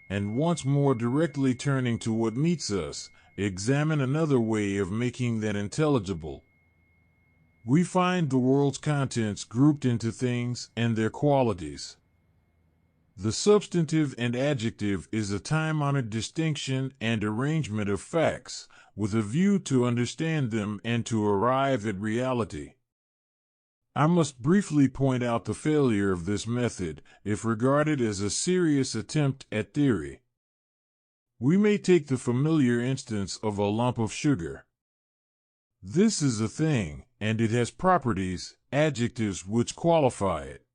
and once more directly turning to what meets us, examine another way of making that intelligible. We find the world's contents grouped into things and their qualities. The substantive and adjective is a time-honored distinction and arrangement of facts, with a view to understand them and to arrive at reality. I must briefly point out the failure of this method, if regarded as a serious attempt at theory. We may take the familiar instance of a lump of sugar. This is a thing, and it has properties, adjectives which qualify it.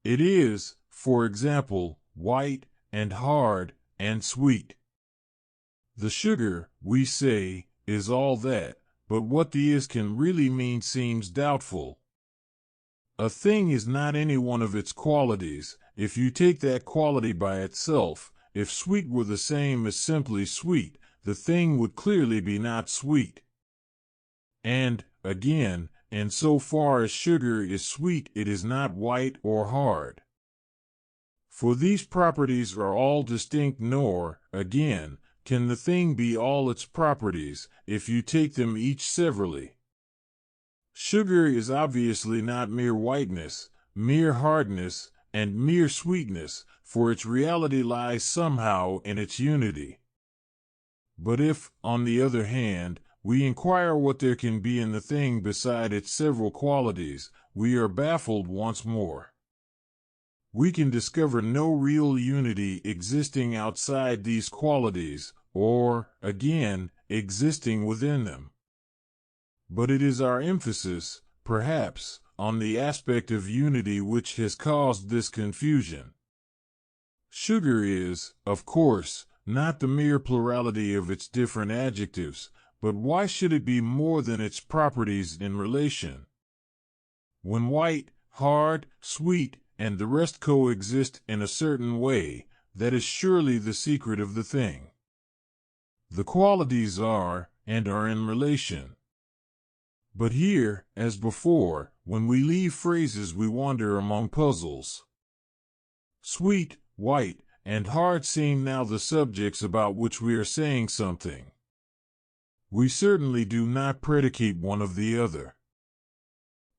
It is, for example, white and hard and sweet. The sugar, we say, is all that, but what the is can really mean seems doubtful. A thing is not any one of its qualities, if you take that quality by itself. If sweet were the same as simply sweet, the thing would clearly be not sweet. And, again, in so far as sugar is sweet, it is not white or hard. For these properties are all distinct, nor, again, can the thing be all its properties, if you take them each severally. Sugar is obviously not mere whiteness, mere hardness, and mere sweetness, for its reality lies somehow in its unity. But if, on the other hand, we inquire what there can be in the thing beside its several qualities, we are baffled once more. We can discover no real unity existing outside these qualities, or, again, existing within them. But it is our emphasis, perhaps, on the aspect of unity which has caused this confusion. Sugar is, of course, not the mere plurality of its different adjectives, but why should it be more than its properties in relation? When white, hard, sweet, and the rest coexist in a certain way, that is surely the secret of the thing. The qualities are, and are in relation. But here, as before, when we leave phrases we wander among puzzles. Sweet, white, and hard seem now the subjects about which we are saying something. We certainly do not predicate one of the other.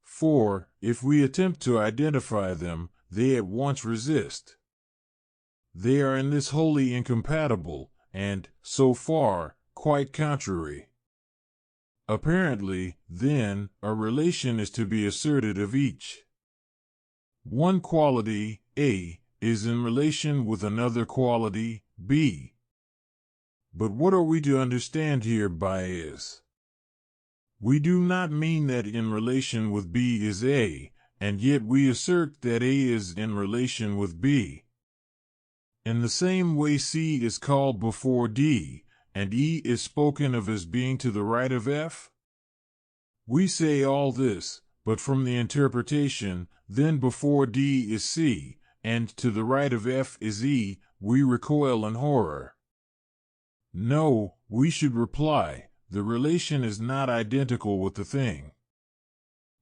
For, if we attempt to identify them, they at once resist. They are in this wholly incompatible, and, so far, quite contrary. Apparently, then, a relation is to be asserted of each. One quality, A, is in relation with another quality, B. But what are we to understand here by is? We do not mean that in relation with B is A, and yet we assert that A is in relation with B. In the same way C is called before D, and E is spoken of as being to the right of F? We say all this, but from the interpretation, then before D is C, and to the right of F is E, we recoil in horror. No, we should reply, the relation is not identical with the thing.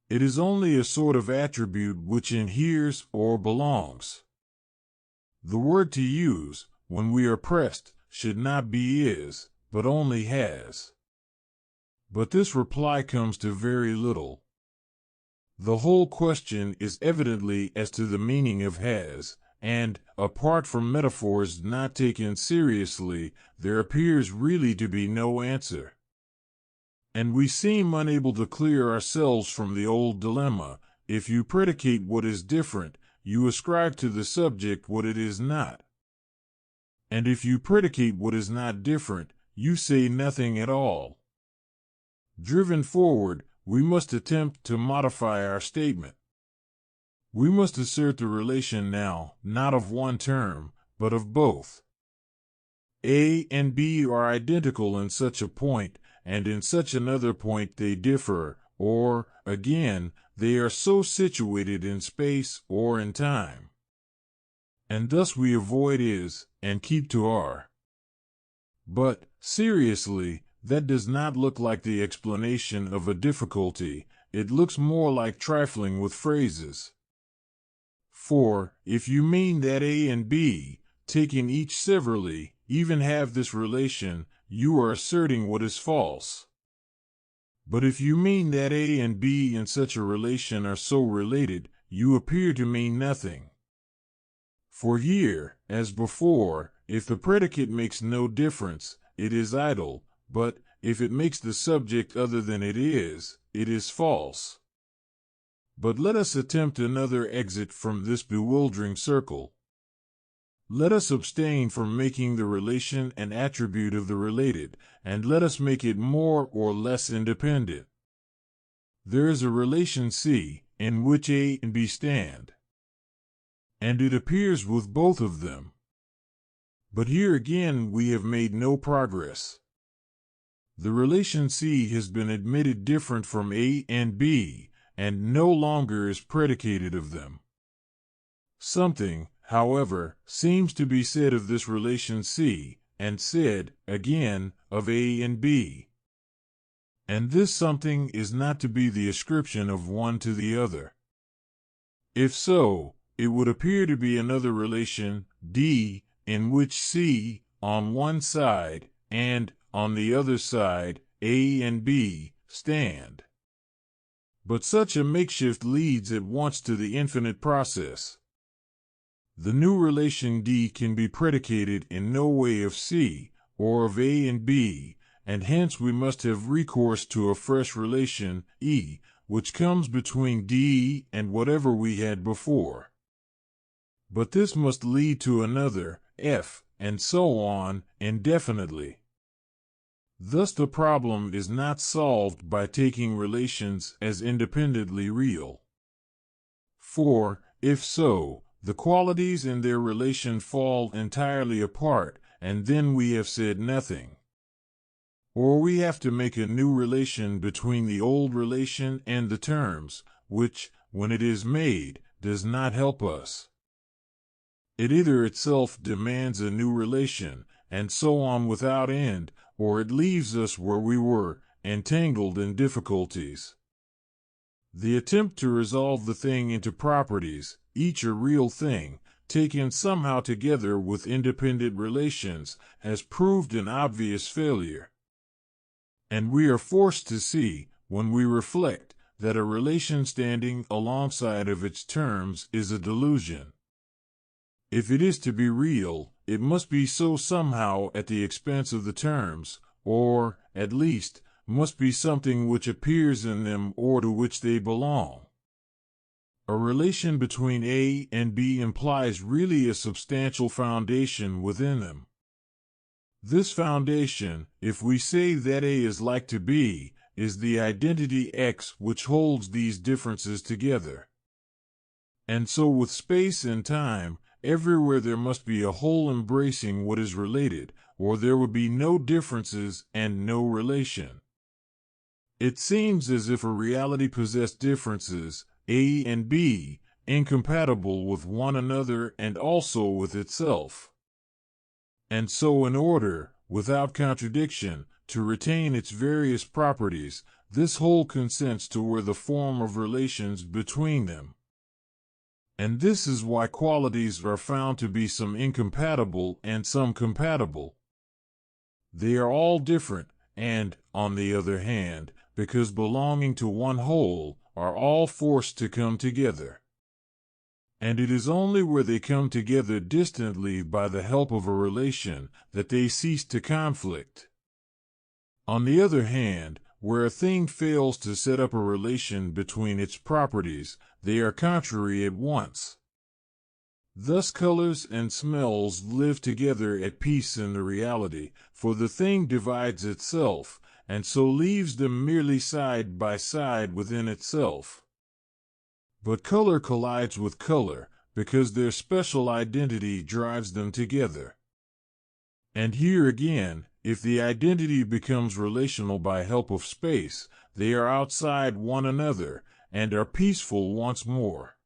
It is only a sort of attribute which inheres or belongs. The word to use, when we are pressed, should not be is, but only has. But this reply comes to very little. The whole question is evidently as to the meaning of has, and, apart from metaphors not taken seriously, there appears really to be no answer. And we seem unable to clear ourselves from the old dilemma: if you predicate what is different, you ascribe to the subject what it is not. And if you predicate what is not different, you say nothing at all. Driven forward, we must attempt to modify our statement. We must assert the relation now, not of one term, but of both. A and B are identical in such a point, and in such another point they differ, or, again, they are so situated in space or in time. And thus we avoid is, and keep to are. But, seriously, that does not look like the explanation of a difficulty, it looks more like trifling with phrases. For, if you mean that A and B, taking each severally, even have this relation, you are asserting what is false. But if you mean that A and B in such a relation are so related, you appear to mean nothing. For here, as before, if the predicate makes no difference, it is idle, but if it makes the subject other than it is false. But let us attempt another exit from this bewildering circle. Let us abstain from making the relation an attribute of the related, and let us make it more or less independent. There is a relation C, in which A and B stand, and it appears with both of them. But here again we have made no progress. The relation C has been admitted different from A and B, and no longer is predicated of them. Something, however, seems to be said of this relation C, and said, again, of A and B. And this something is not to be the ascription of one to the other. If so, it would appear to be another relation, D, in which C, on one side, and, on the other side, A and B, stand. But such a makeshift leads at once to the infinite process. The new relation D can be predicated in no way of C, or of A and B, and hence we must have recourse to a fresh relation, E, which comes between D and whatever we had before. But this must lead to another, F, and so on, indefinitely. Thus the problem is not solved by taking relations as independently real. For, if so, the qualities in their relation fall entirely apart, and then we have said nothing. Or we have to make a new relation between the old relation and the terms, which, when it is made, does not help us. It either itself demands a new relation, and so on without end, or it leaves us where we were, entangled in difficulties. The attempt to resolve the thing into properties, each a real thing, taken somehow together with independent relations, has proved an obvious failure. And we are forced to see, when we reflect, that a relation standing alongside of its terms is a delusion. If it is to be real, it must be so somehow at the expense of the terms, or, at least, must be something which appears in them or to which they belong. A relation between A and B implies really a substantial foundation within them. This foundation, if we say that A is like to B, is the identity X which holds these differences together. And so with space and time, everywhere there must be a whole embracing what is related, or there would be no differences and no relation. It seems as if a reality possessed differences, A and B, incompatible with one another and also with itself. And so in order, without contradiction, to retain its various properties, this whole consents to wear the form of relations between them. And this is why qualities are found to be some incompatible and some compatible. They are all different, and, on the other hand, because belonging to one whole, are all forced to come together. And it is only where they come together distantly by the help of a relation that they cease to conflict. On the other hand, where a thing fails to set up a relation between its properties, they are contrary at once. Thus colors and smells live together at peace in the reality, for the thing divides itself, and so leaves them merely side by side within itself. But color collides with color, because their special identity drives them together. And here again, if the identity becomes relational by help of space, they are outside one another, and are peaceful once more.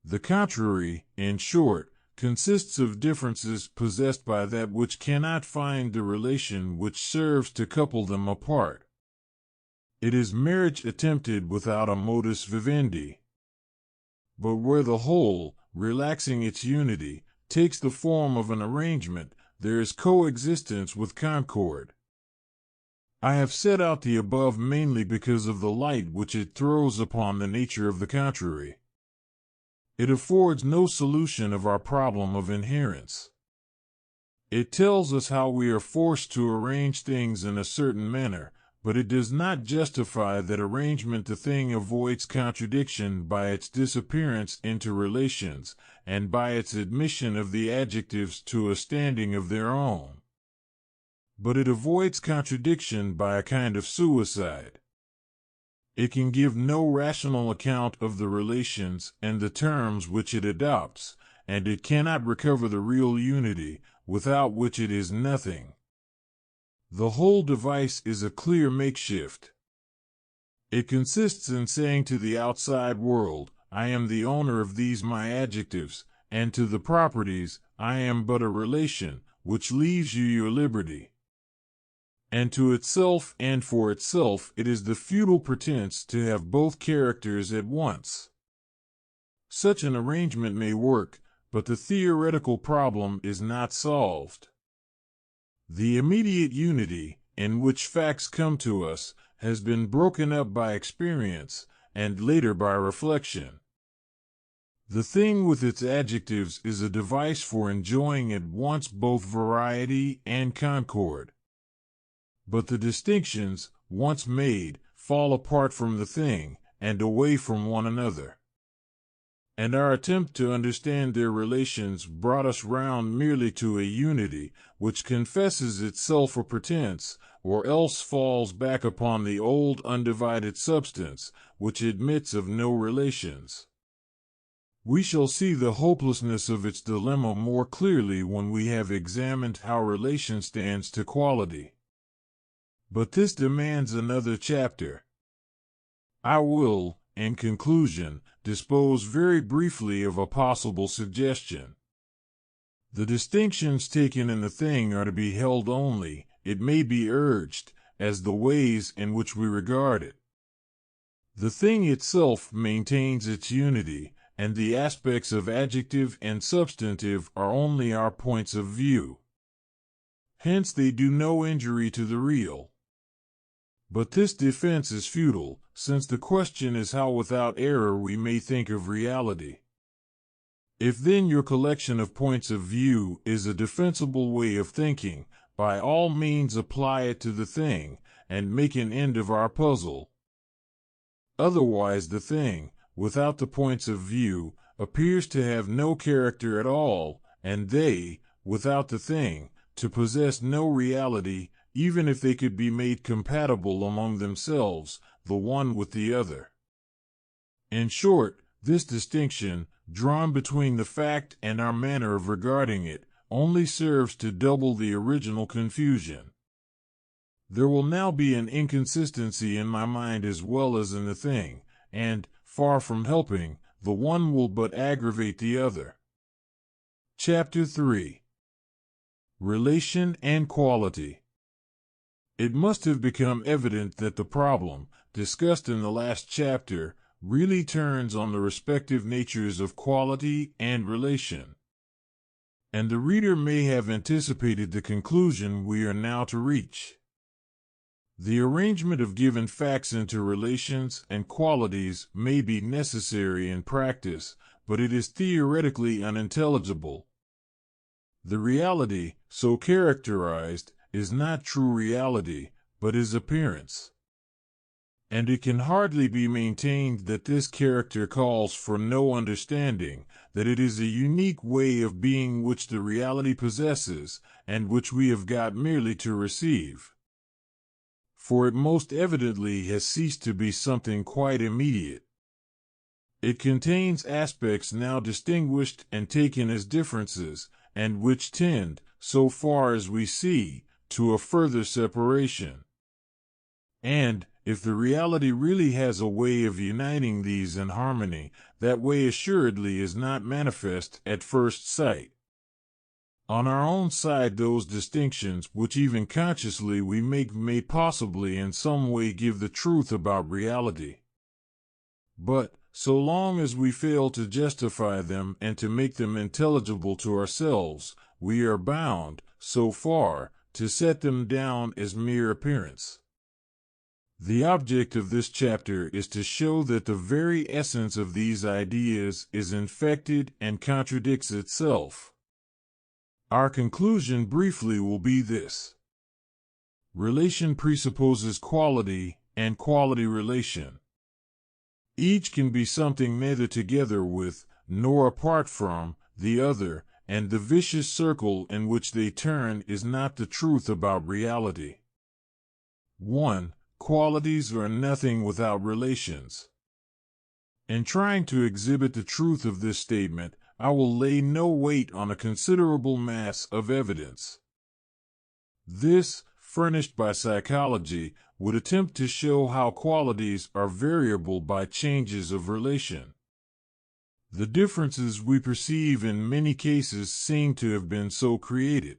The contrary, in short, consists of differences possessed by that which cannot find the relation which serves to couple them apart. It is marriage attempted without a modus vivendi. But where the whole, relaxing its unity, takes the form of an arrangement, there is coexistence with concord. I have set out the above mainly because of the light which it throws upon the nature of the contrary. It affords no solution of our problem of inherence. It tells us how we are forced to arrange things in a certain manner, but it does not justify that arrangement. The thing avoids contradiction by its disappearance into relations, and by its admission of the adjectives to a standing of their own. But it avoids contradiction by a kind of suicide. It can give no rational account of the relations and the terms which it adopts, and it cannot recover the real unity, without which it is nothing. The whole device is a clear makeshift. It consists in saying to the outside world, I am the owner of these my adjectives, and to the properties, I am but a relation, which leaves you your liberty. And to itself and for itself it is the futile pretense to have both characters at once. Such an arrangement may work, but the theoretical problem is not solved. The immediate unity, in which facts come to us, has been broken up by experience, and later by reflection. The thing with its adjectives is a device for enjoying at once both variety and concord. But the distinctions, once made, fall apart from the thing, and away from one another. And our attempt to understand their relations brought us round merely to a unity, which confesses itself a pretense, or else falls back upon the old undivided substance, which admits of no relations. We shall see the hopelessness of its dilemma more clearly when we have examined how relation stands to quality. But this demands another chapter. I will, in conclusion, dispose very briefly of a possible suggestion. The distinctions taken in the thing are to be held only, it may be urged, as the ways in which we regard it. The thing itself maintains its unity, and the aspects of adjective and substantive are only our points of view. Hence they do no injury to the real. But this defense is futile, since the question is how without error we may think of reality. If then your collection of points of view is a defensible way of thinking, by all means apply it to the thing, and make an end of our puzzle. Otherwise the thing, without the points of view, appears to have no character at all, and they, without the thing, to possess no reality, even if they could be made compatible among themselves, the one with the other. In short, this distinction, drawn between the fact and our manner of regarding it, only serves to double the original confusion. There will now be an inconsistency in my mind as well as in the thing, and, far from helping, the one will but aggravate the other. Chapter 3. Relation and Quality. It must have become evident that the problem, discussed in the last chapter, really turns on the respective natures of quality and relation. And the reader may have anticipated the conclusion we are now to reach. The arrangement of given facts into relations and qualities may be necessary in practice, but it is theoretically unintelligible. The reality, so characterized, is not true reality, but is appearance. And it can hardly be maintained that this character calls for no understanding, that it is a unique way of being which the reality possesses, and which we have got merely to receive. For it most evidently has ceased to be something quite immediate. It contains aspects now distinguished and taken as differences, and which tend, so far as we see, to a further separation. And, if the reality really has a way of uniting these in harmony, that way assuredly is not manifest at first sight. On our own side those distinctions which even consciously we make may possibly in some way give the truth about reality. But, so long as we fail to justify them and to make them intelligible to ourselves, we are bound, so far, to set them down as mere appearance. The object of this chapter is to show that the very essence of these ideas is infected and contradicts itself. Our conclusion briefly will be this. Relation presupposes quality, and quality relation. Each can be something neither together with, nor apart from, the other, and the vicious circle in which they turn is not the truth about reality. 1. Qualities are nothing without relations. In trying to exhibit the truth of this statement, I will lay no weight on a considerable mass of evidence. This, furnished by psychology, would attempt to show how qualities are variable by changes of relation. The differences we perceive in many cases seem to have been so created.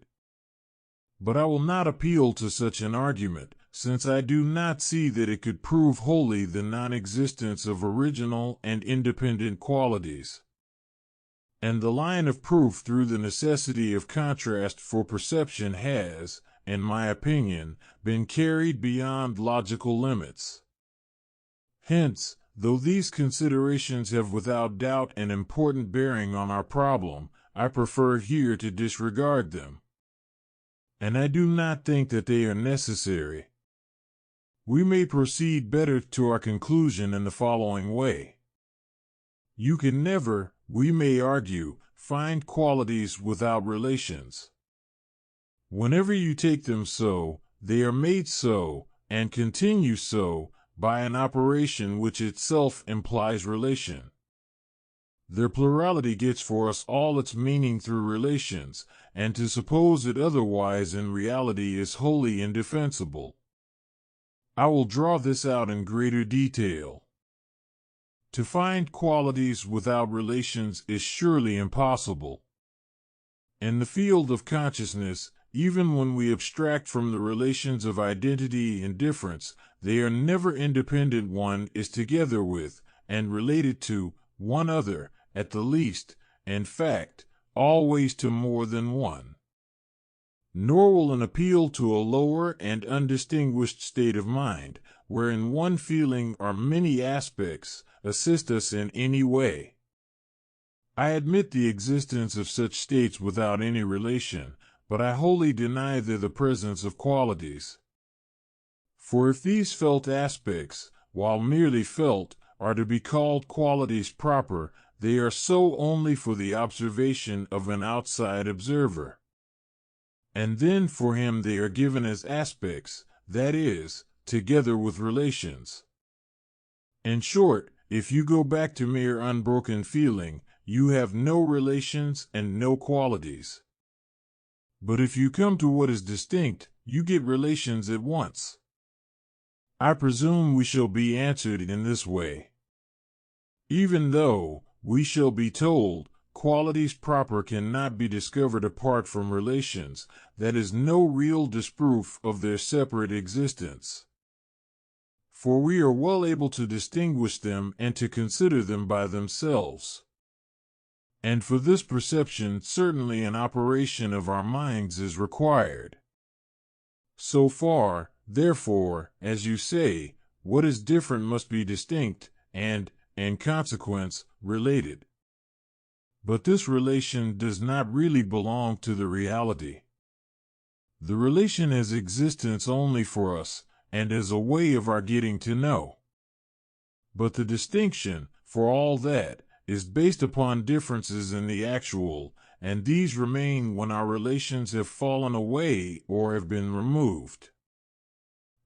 But I will not appeal to such an argument, since I do not see that it could prove wholly the non-existence of original and independent qualities. And the line of proof through the necessity of contrast for perception has, in my opinion, been carried beyond logical limits. Hence, though these considerations have without doubt an important bearing on our problem, I prefer here to disregard them. And I do not think that they are necessary. We may proceed better to our conclusion in the following way. You can never, we may argue, find qualities without relations. Whenever you take them so, they are made so, and continue so, by an operation which itself implies relation. Their plurality gets for us all its meaning through relations, and to suppose it otherwise in reality is wholly indefensible. I will draw this out in greater detail. To find qualities without relations is surely impossible. In the field of consciousness, even when we abstract from the relations of identity and difference, they are never independent. One is together with, and related to, one other, at the least, in fact, always to more than one. Nor will an appeal to a lower and undistinguished state of mind, wherein one feeling or many aspects, assist us in any way. I admit the existence of such states without any relation, but I wholly deny the presence of qualities. For if these felt aspects, while merely felt, are to be called qualities proper, they are so only for the observation of an outside observer. And then for him they are given as aspects, that is, together with relations. In short, if you go back to mere unbroken feeling, you have no relations and no qualities. But if you come to what is distinct, you get relations at once. I presume we shall be answered in this way. Even though, we shall be told, qualities proper cannot be discovered apart from relations, that is no real disproof of their separate existence. For we are well able to distinguish them and to consider them by themselves. And for this perception certainly an operation of our minds is required. So far, therefore, as you say, what is different must be distinct, and, in consequence, related. But this relation does not really belong to the reality. The relation has existence only for us, and as a way of our getting to know. But the distinction, for all that, is based upon differences in the actual, and these remain when our relations have fallen away or have been removed.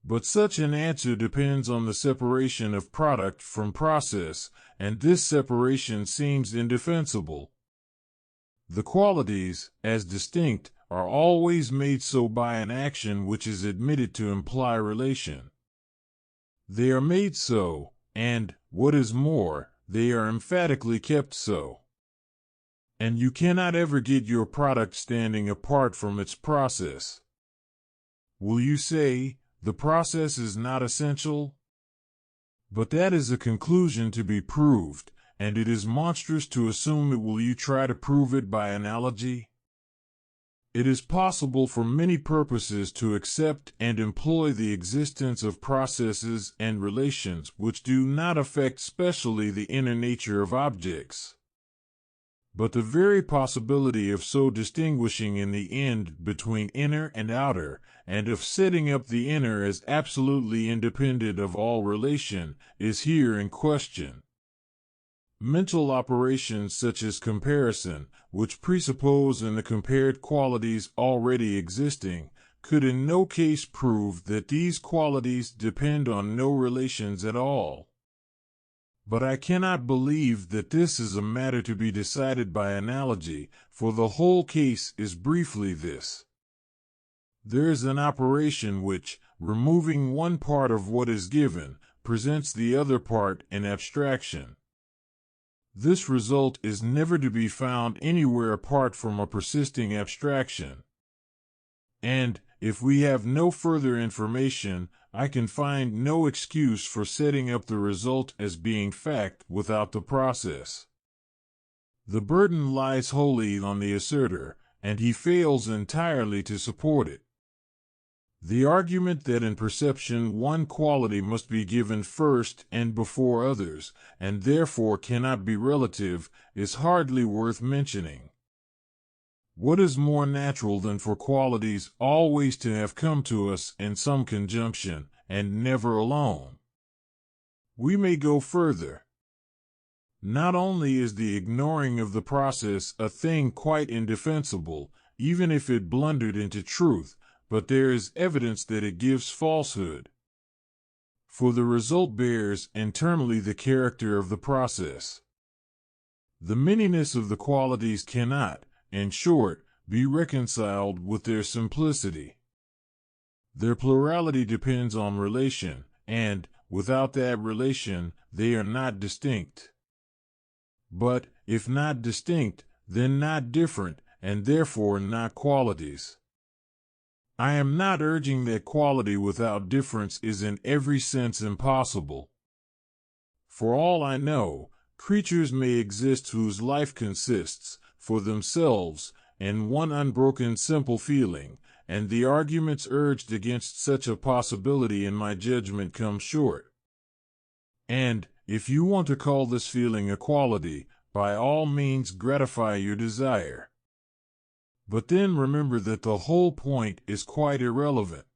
But such an answer depends on the separation of product from process, and this separation seems indefensible. The qualities, as distinct, are always made so by an action which is admitted to imply relation. They are made so, and, what is more, they are emphatically kept so. And you cannot ever get your product standing apart from its process. Will you say, the process is not essential? But that is a conclusion to be proved, and it is monstrous to assume it. Will you try to prove it by analogy? It is possible for many purposes to accept and employ the existence of processes and relations which do not affect specially the inner nature of objects. But the very possibility of so distinguishing in the end between inner and outer, and of setting up the inner as absolutely independent of all relation, is here in question. Mental operations such as comparison, which presuppose in the compared qualities already existing, could in no case prove that these qualities depend on no relations at all. But I cannot believe that this is a matter to be decided by analogy, for the whole case is briefly this. There is an operation which, removing one part of what is given, presents the other part in abstraction. This result is never to be found anywhere apart from a persisting abstraction. And, if we have no further information, I can find no excuse for setting up the result as being fact without the process. The burden lies wholly on the asserter, and he fails entirely to support it. The argument that in perception one quality must be given first and before others, and therefore cannot be relative, is hardly worth mentioning. What is more natural than for qualities always to have come to us in some conjunction, and never alone? We may go further. Not only is the ignoring of the process a thing quite indefensible, even if it blundered into truth, but there is evidence that it gives falsehood. For the result bears internally the character of the process. The manyness of the qualities cannot, in short, be reconciled with their simplicity. Their plurality depends on relation, and, without that relation, they are not distinct. But, if not distinct, then not different, and therefore not qualities. I am not urging that quality without difference is in every sense impossible. For all I know, creatures may exist whose life consists, for themselves, in one unbroken simple feeling, and the arguments urged against such a possibility in my judgment come short. And, if you want to call this feeling a quality, by all means gratify your desire. But then remember that the whole point is quite irrelevant.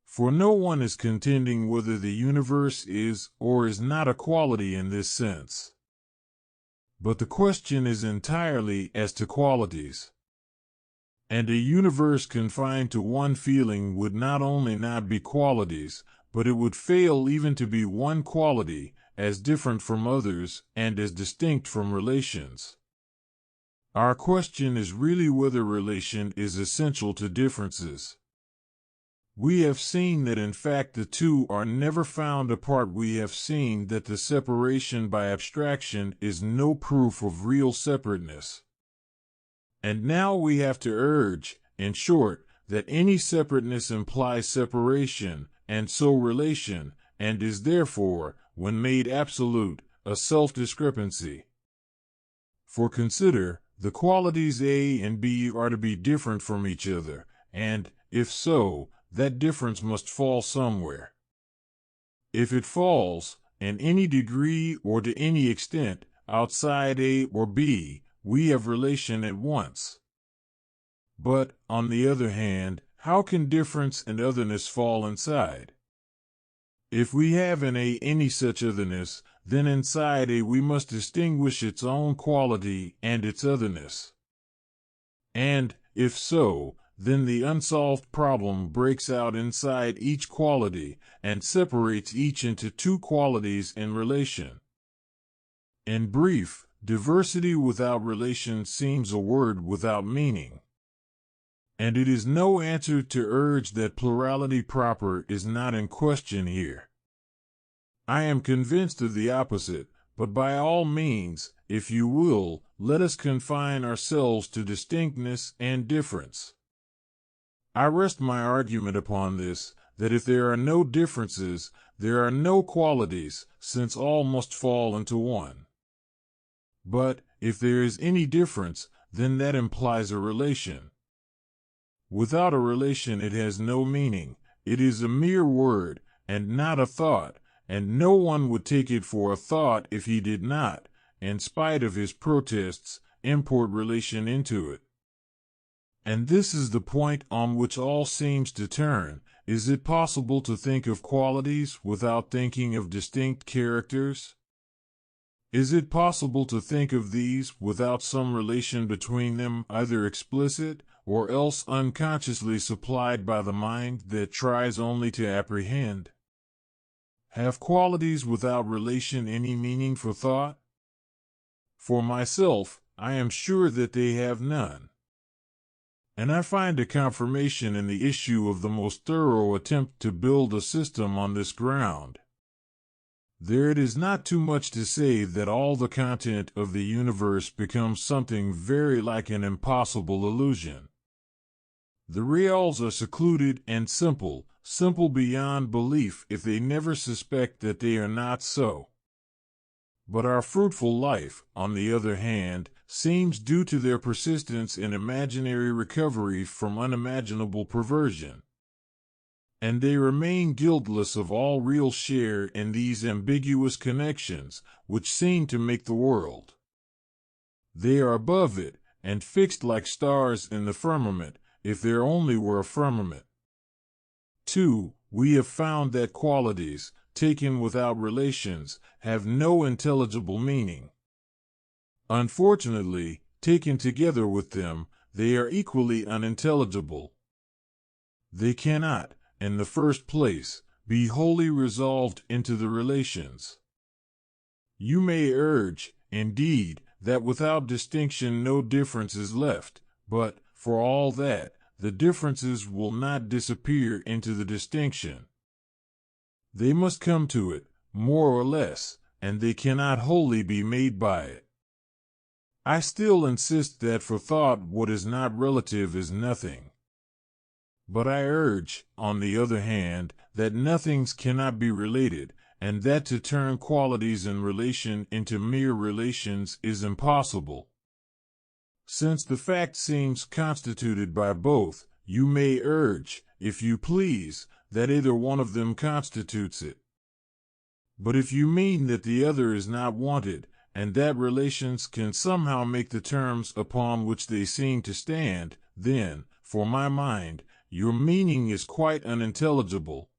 For no one is contending whether the universe is or is not a quality in this sense. But the question is entirely as to qualities. And a universe confined to one feeling would not only not be qualities, but it would fail even to be one quality, as different from others and as distinct from relations. Our question is really whether relation is essential to differences. We have seen that in fact the two are never found apart. We have seen that the separation by abstraction is no proof of real separateness. And now we have to urge, in short, that any separateness implies separation, and so relation, and is therefore, when made absolute, a self-discrepancy. For consider, the qualities A and B are to be different from each other, and, if so, that difference must fall somewhere. If it falls, in any degree or to any extent, outside A or B, we have relation at once. But, on the other hand, how can difference and otherness fall inside? If we have in A any such otherness, then inside A we must distinguish its own quality and its otherness. And, if so, then the unsolved problem breaks out inside each quality and separates each into two qualities in relation. In brief, diversity without relation seems a word without meaning. And it is no answer to urge that plurality proper is not in question here. I am convinced of the opposite, but by all means, if you will, let us confine ourselves to distinctness and difference. I rest my argument upon this, that if there are no differences, there are no qualities, since all must fall into one. But if there is any difference, then that implies a relation. Without a relation, it has no meaning. It is a mere word, and not a thought, and no one would take it for a thought if he did not, in spite of his protests, import relation into it. And this is the point on which all seems to turn. Is it possible to think of qualities without thinking of distinct characters? Is it possible to think of these without some relation between them, either explicit or else unconsciously supplied by the mind that tries only to apprehend? Have qualities without relation any meaning for thought? For myself, I am sure that they have none. And I find a confirmation in the issue of the most thorough attempt to build a system on this ground. There it is not too much to say that all the content of the universe becomes something very like an impossible illusion. The reals are secluded and simple, simple beyond belief if they never suspect that they are not so. But our fruitful life, on the other hand, seems due to their persistence in imaginary recovery from unimaginable perversion. And they remain guiltless of all real share in these ambiguous connections, which seem to make the world. They are above it, and fixed like stars in the firmament, if there only were a firmament. 2. We have found that qualities, taken without relations, have no intelligible meaning. Unfortunately, taken together with them, they are equally unintelligible. They cannot, in the first place, be wholly resolved into the relations. You may urge, indeed, that without distinction no difference is left, but, for all that, the differences will not disappear into the distinction. They must come to it, more or less, and they cannot wholly be made by it. I still insist that for thought what is not relative is nothing. But I urge, on the other hand, that nothings cannot be related, and that to turn qualities in relation into mere relations is impossible. Since the fact seems constituted by both, you may urge, if you please, that either one of them constitutes it. But if you mean that the other is not wanted, and that relations can somehow make the terms upon which they seem to stand, then, for my mind, your meaning is quite unintelligible.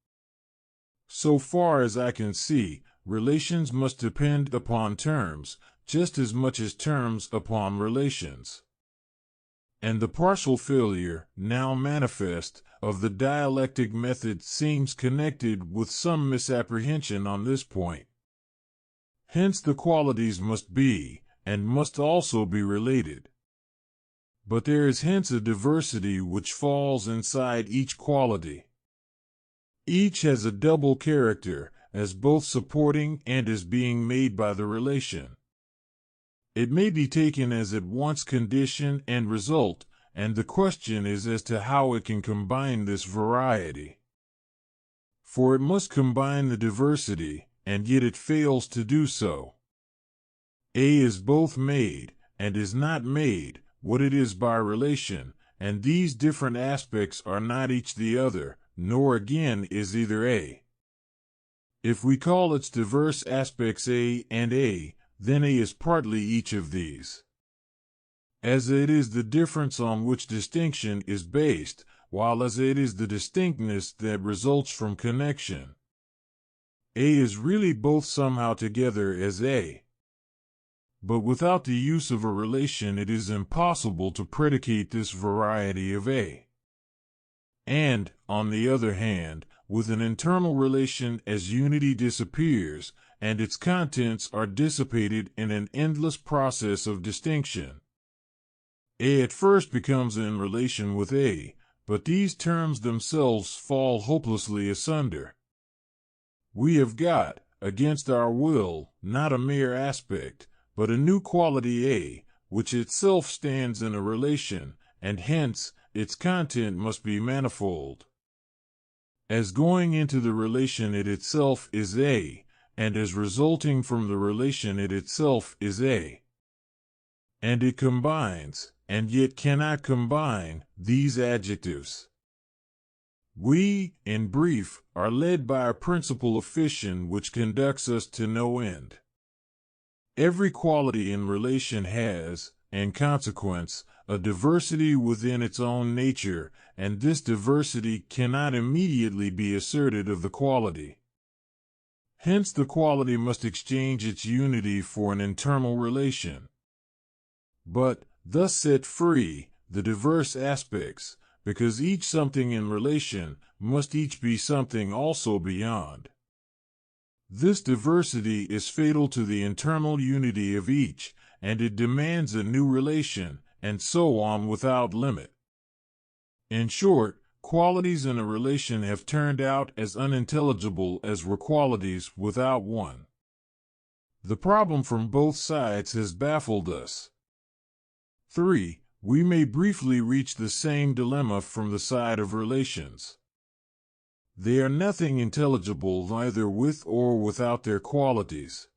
So far as I can see, relations must depend upon terms, just as much as terms upon relations. And the partial failure, now manifest, of the dialectic method seems connected with some misapprehension on this point. Hence the qualities must be, and must also be related. But there is hence a diversity which falls inside each quality. Each has a double character, as both supporting and as being made by the relation. It may be taken as at once condition and result, and the question is as to how it can combine this variety. For it must combine the diversity, and yet it fails to do so. A is both made, and is not made, what it is by relation, and these different aspects are not each the other, nor again is either A. If we call its diverse aspects A and A, then A is partly each of these. As it is the difference on which distinction is based, while as it is the distinctness that results from connection. A is really both somehow together as A. But without the use of a relation it is impossible to predicate this variety of A. And, on the other hand, with an internal relation as unity disappears, and its contents are dissipated in an endless process of distinction. A at first becomes in relation with A, but these terms themselves fall hopelessly asunder. We have got, against our will, not a mere aspect, but a new quality A, which itself stands in a relation, and hence its content must be manifold. as going into the relation it itself is A, and as resulting from the relation it itself is A. And it combines, and yet cannot combine, these adjectives. We, in brief, are led by a principle of fission which conducts us to no end. Every quality in relation has, in consequence, a diversity within its own nature, and this diversity cannot immediately be asserted of the quality. Hence the quality must exchange its unity for an internal relation. But, thus set free, the diverse aspects, because each something in relation, must each be something also beyond. This diversity is fatal to the internal unity of each, and it demands a new relation, and so on without limit. In short, qualities in a relation have turned out as unintelligible as were qualities without one. The problem from both sides has baffled us. 3. We may briefly reach the same dilemma from the side of relations. They are nothing intelligible either with or without their qualities.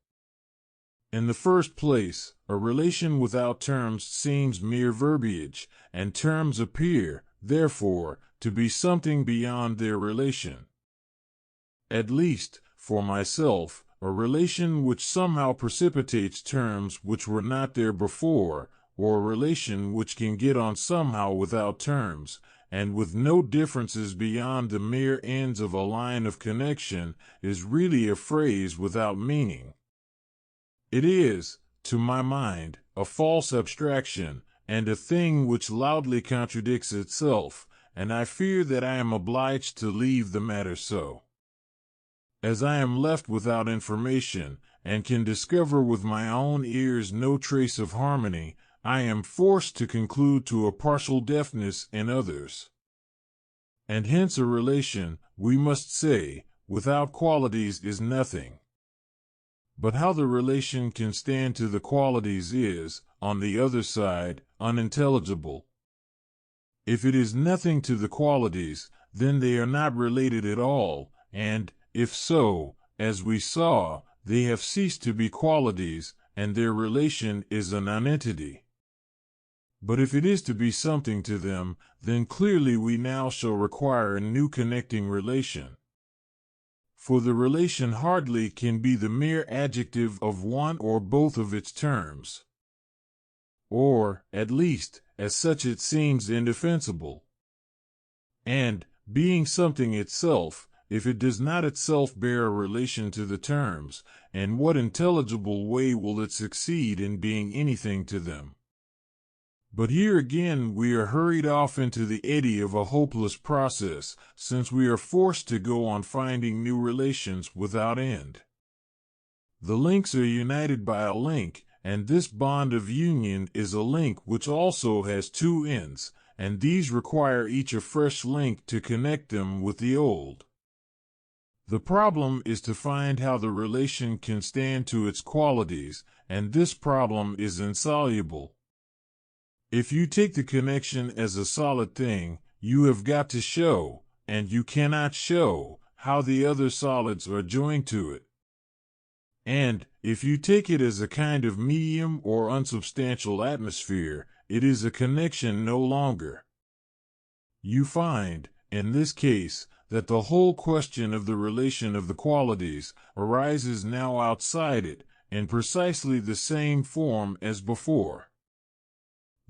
In the first place, a relation without terms seems mere verbiage, and terms appear, therefore, to be something beyond their relation. At least, for myself, a relation which somehow precipitates terms which were not there before, or a relation which can get on somehow without terms, and with no differences beyond the mere ends of a line of connection, is really a phrase without meaning. It is, to my mind, a false abstraction, and a thing which loudly contradicts itself, and I fear that I am obliged to leave the matter so. As I am left without information, and can discover with my own ears no trace of harmony, I am forced to conclude to a partial deafness in others. And hence a relation, we must say, without qualities is nothing. But how the relation can stand to the qualities is, on the other side, unintelligible. If it is nothing to the qualities, then they are not related at all, and, if so, as we saw, they have ceased to be qualities, and their relation is a nonentity. But if it is to be something to them, then clearly we now shall require a new connecting relation. For the relation hardly can be the mere adjective of one or both of its terms. Or, at least, as such it seems indefensible. And, being something itself, if it does not itself bear a relation to the terms, in what intelligible way will it succeed in being anything to them? But here again we are hurried off into the eddy of a hopeless process, since we are forced to go on finding new relations without end. The links are united by a link, and this bond of union is a link which also has two ends, and these require each a fresh link to connect them with the old. The problem is to find how the relation can stand to its qualities, and this problem is insoluble. If you take the connection as a solid thing, you have got to show, and you cannot show, how the other solids are joined to it. And, if you take it as a kind of medium or unsubstantial atmosphere, it is a connection no longer. You find, in this case, that the whole question of the relation of the qualities arises now outside it, in precisely the same form as before.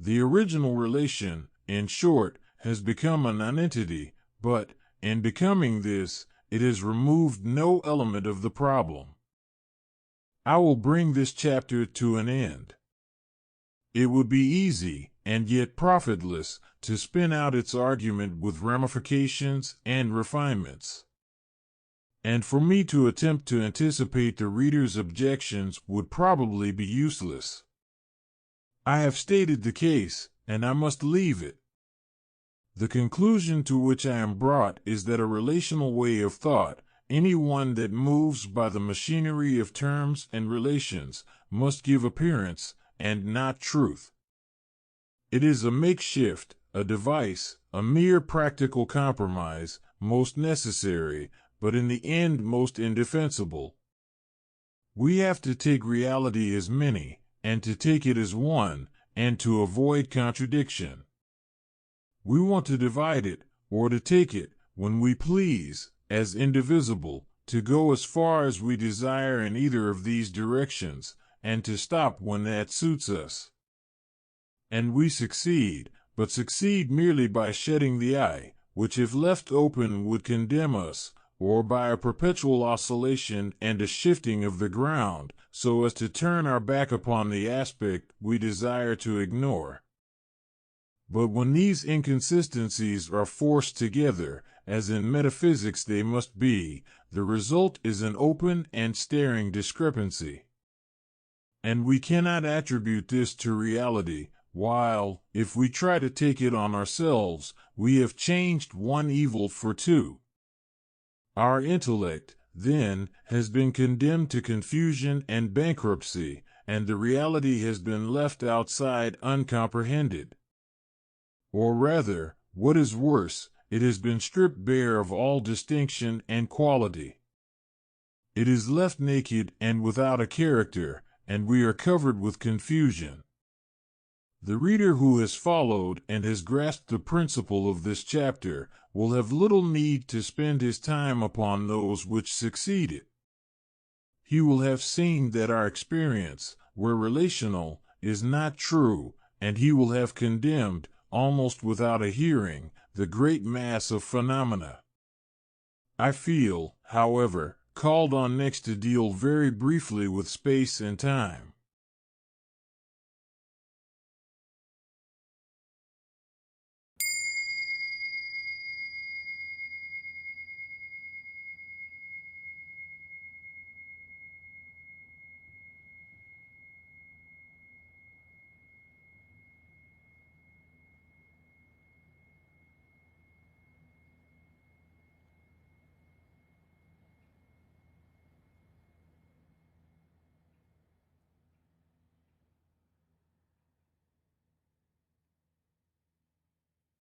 The original relation, in short, has become a nonentity, but, in becoming this, it has removed no element of the problem. I will bring this chapter to an end. It would be easy, and yet profitless, to spin out its argument with ramifications and refinements. And for me to attempt to anticipate the reader's objections would probably be useless. I have stated the case, and I must leave it. The conclusion to which I am brought is that a relational way of thought, any one that moves by the machinery of terms and relations, must give appearance, and not truth. It is a makeshift, a device, a mere practical compromise, most necessary, but in the end most indefensible. We have to take reality as many, and to take it as one, and to avoid contradiction. We want to divide it, or to take it, when we please, as indivisible, to go as far as we desire in either of these directions, and to stop when that suits us. And we succeed, but succeed merely by shutting the eye, which if left open would condemn us, or by a perpetual oscillation and a shifting of the ground, so as to turn our back upon the aspect we desire to ignore. But when these inconsistencies are forced together, as in metaphysics they must be, the result is an open and staring discrepancy. And we cannot attribute this to reality, while, if we try to take it on ourselves, we have changed one evil for two. Our intellect, then, has been condemned to confusion and bankruptcy, and the reality has been left outside uncomprehended. Or rather, what is worse, it has been stripped bare of all distinction and quality. It is left naked and without a character, and we are covered with confusion. The reader who has followed and has grasped the principle of this chapter will have little need to spend his time upon those which succeeded. He will have seen that our experience, where relational, is not true, and he will have condemned, almost without a hearing, the great mass of phenomena. I feel, however, called on next to deal very briefly with space and time.